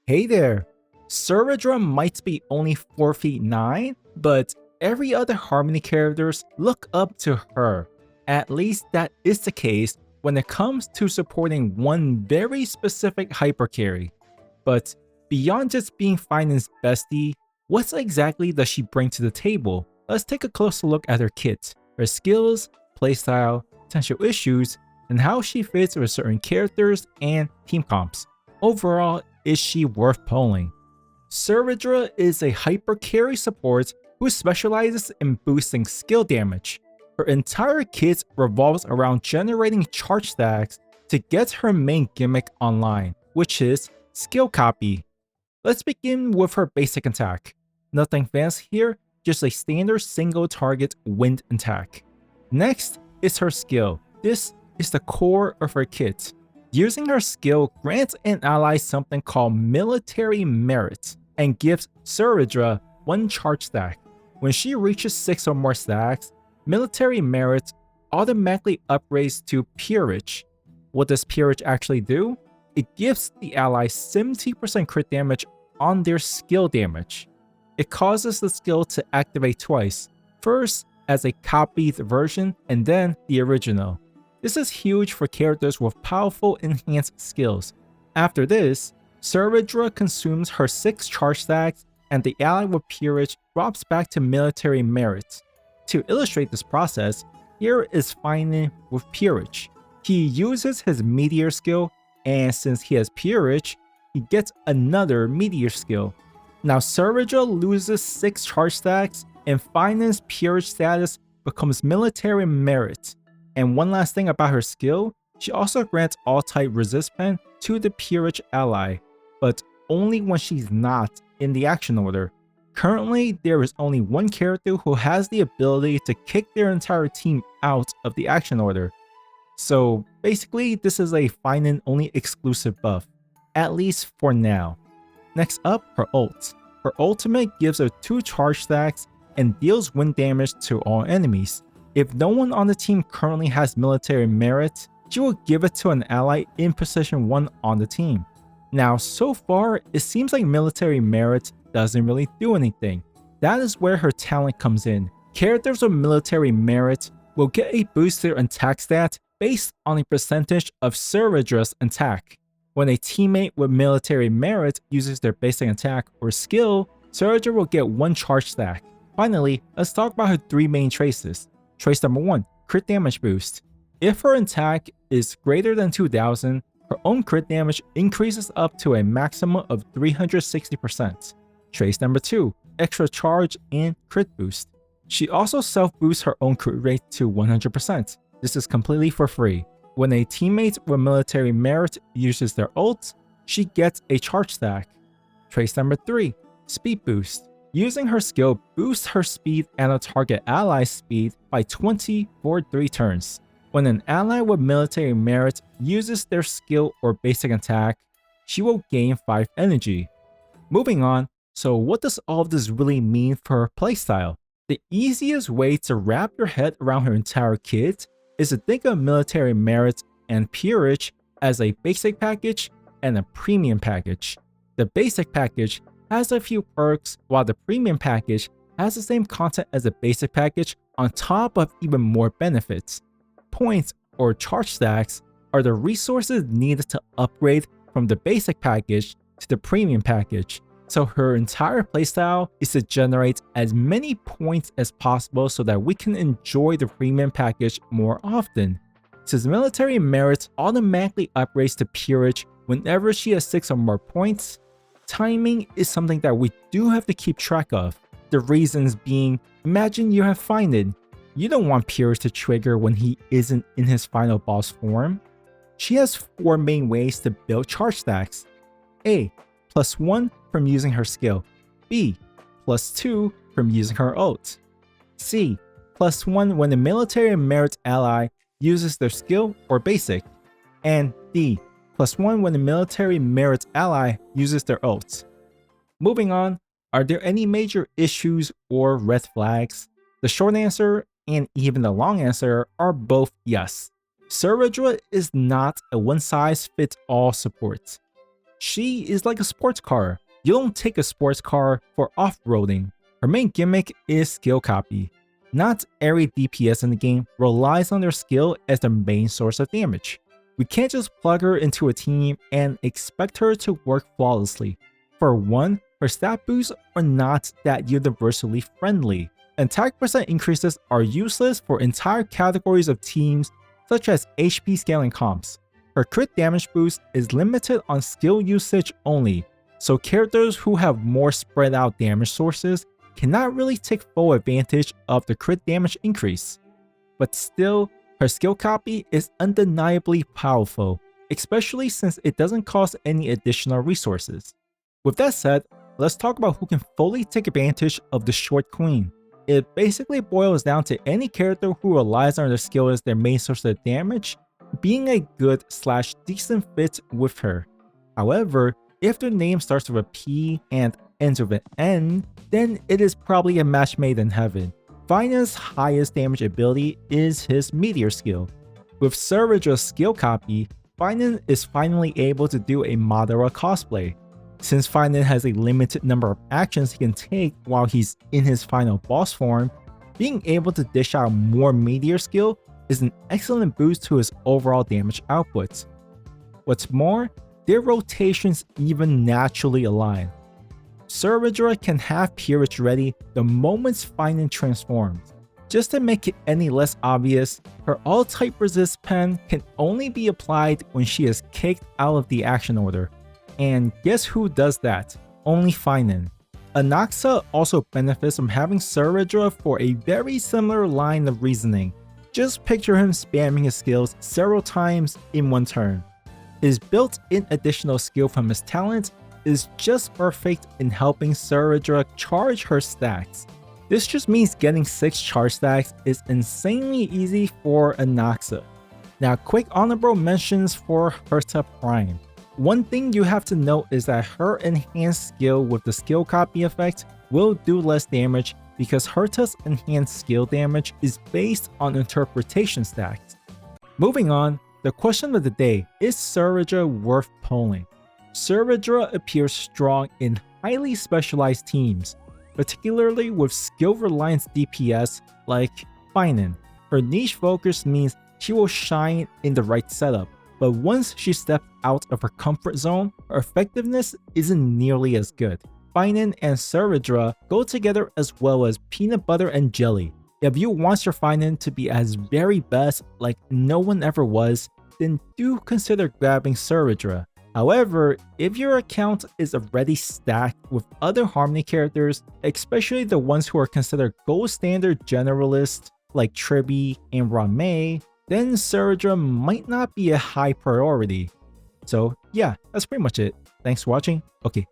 Hey there! Cerydra might be only 4 feet 9, but every other Harmony characters look up to her. At least that is the case when it comes to supporting one very specific hypercarry. But beyond just being Phainon's bestie, what exactly does she bring to the table? Let's take a closer look at her kit, her skills, playstyle, potential issues, and how she fits with certain characters and team comps. Overall, is she worth pulling? Cerydra is a hyper carry support who specializes in boosting skill damage. Her entire kit revolves around generating charge stacks to get her main gimmick online, which is skill copy. Let's begin with her basic attack. Nothing fancy here, just a standard single target wind attack. Next is her skill. This is the core of her kit. Using her skill grants an ally something called military merit and gives Cerydra 1 charge stack. When she reaches 6 or more stacks, military merit automatically upgrades to peerage. What does peerage actually do? It gives the ally 70% crit damage on their skill damage. It causes the skill to activate twice, first as a copied version and then the original. This is huge for characters with powerful enhanced skills. After this, Cerydra consumes her 6 charge stacks and the ally with peerage drops back to military merit. To illustrate this process, here is Phainon with peerage. He uses his meteor skill, and since he has peerage, he gets another meteor skill. Now Cerydra loses 6 charge stacks and Phainon's peerage status becomes military merit. And one last thing about her skill, she also grants all type resist pen to the peerage ally, but only when she's not in the action order. Currently, there is only one character who has the ability to kick their entire team out of the action order. So basically, this is a Phainon only exclusive buff, at least for now. Next up, her ult. Her ultimate gives her 2 charge stacks and deals wind damage to all enemies. If no one on the team currently has military merit, she will give it to an ally in position 1 on the team. Now, so far, it seems like military merit doesn't really do anything. That is where her talent comes in. Characters with military merit will get a boost to their attack stat based on a percentage of Cerydra's attack. When a teammate with military merit uses their basic attack or skill, Cerydra will get 1 charge stack. Finally, let's talk about her 3 main traces. Trace number 1, crit damage boost. If her attack is greater than 2000, her own crit damage increases up to a maximum of 360%. Trace number 2, extra charge and crit boost. She also self-boosts her own crit rate to 100%. This is completely for free. When a teammate with military merit uses their ult, she gets a charge stack. Trace number 3, speed boost. Using her skill boosts her speed and a target ally's speed by 20 for 3 turns. When an ally with military merit uses their skill or basic attack, she will gain 5 energy. Moving on, so what does all of this really mean for her playstyle? The easiest way to wrap your head around her entire kit is to think of military merit and peerage as a basic package and a premium package. The basic package has a few perks, while the premium package has the same content as the basic package on top of even more benefits. Points or charge stacks are the resources needed to upgrade from the basic package to the premium package. So her entire playstyle is to generate as many points as possible so that we can enjoy the premium package more often. Since military merit automatically upgrades to peerage whenever she has 6 or more points, timing is something that we do have to keep track of. The reasons being, imagine you have Phainon. You don't want peerage to trigger when he isn't in his final boss form. She has 4 main ways to build charge stacks. A, +1 from using her skill. B, +2 from using her ult. C, +1 when the military merit ally uses their skill or basic. And D, +1 when the military merit ally uses their ult. Moving on, are there any major issues or red flags? The short answer and even the long answer are both yes. Cerydra is not a one-size-fits-all support. She is like a sports car. You don't take a sports car for off-roading. Her main gimmick is skill copy. Not every DPS in the game relies on their skill as their main source of damage. We can't just plug her into a team and expect her to work flawlessly. For one, her stat boosts are not that universally friendly. Attack percent increases are useless for entire categories of teams such as HP scaling comps. Her crit damage boost is limited on skill usage only, so characters who have more spread out damage sources cannot really take full advantage of the crit damage increase. But still, her skill copy is undeniably powerful, especially since it doesn't cost any additional resources. With that said, let's talk about who can fully take advantage of the Short Queen. It basically boils down to any character who relies on their skill as their main source of damage being a good/decent fit with her. However, if their name starts with a P and ends with an N, then it is probably a match made in heaven. Phainon's highest damage ability is his Meteor skill. With Cerydra's skill copy, Phainon is finally able to do a Madara cosplay. Since Phainon has a limited number of actions he can take while he's in his final boss form, being able to dish out more Meteor skill is an excellent boost to his overall damage output. What's more, their rotations even naturally align. Cerydra can have Peerage ready the moment Phainon transforms. Just to make it any less obvious, her all-type resist pen can only be applied when she is kicked out of the action order. And guess who does that? Only Phainon. Anaxa also benefits from having Cerydra for a very similar line of reasoning. Just picture him spamming his skills several times in one turn. His built-in additional skill from his talent is just perfect in helping Cerydra charge her stacks. This just means getting 6 charge stacks is insanely easy for Anaxa. Now, quick honorable mentions for Herta Prime. One thing you have to note is that her enhanced skill with the skill copy effect will do less damage because Herta's enhanced skill damage is based on interpretation stacks. Moving on, the question of the day, is Cerydra worth pulling? Cerydra appears strong in highly specialized teams, particularly with skill reliance DPS like Phainon. Her niche focus means she will shine in the right setup, but once she steps out of her comfort zone, her effectiveness isn't nearly as good. Phainon and Cerydra go together as well as peanut butter and jelly. If you want your Phainon to be as very best like no one ever was, then do consider grabbing Cerydra. However, if your account is already stacked with other Harmony characters, especially the ones who are considered gold standard generalists like Tribi and Ramei, then Cerydra might not be a high priority. So yeah, that's pretty much it. Thanks for watching. Okay,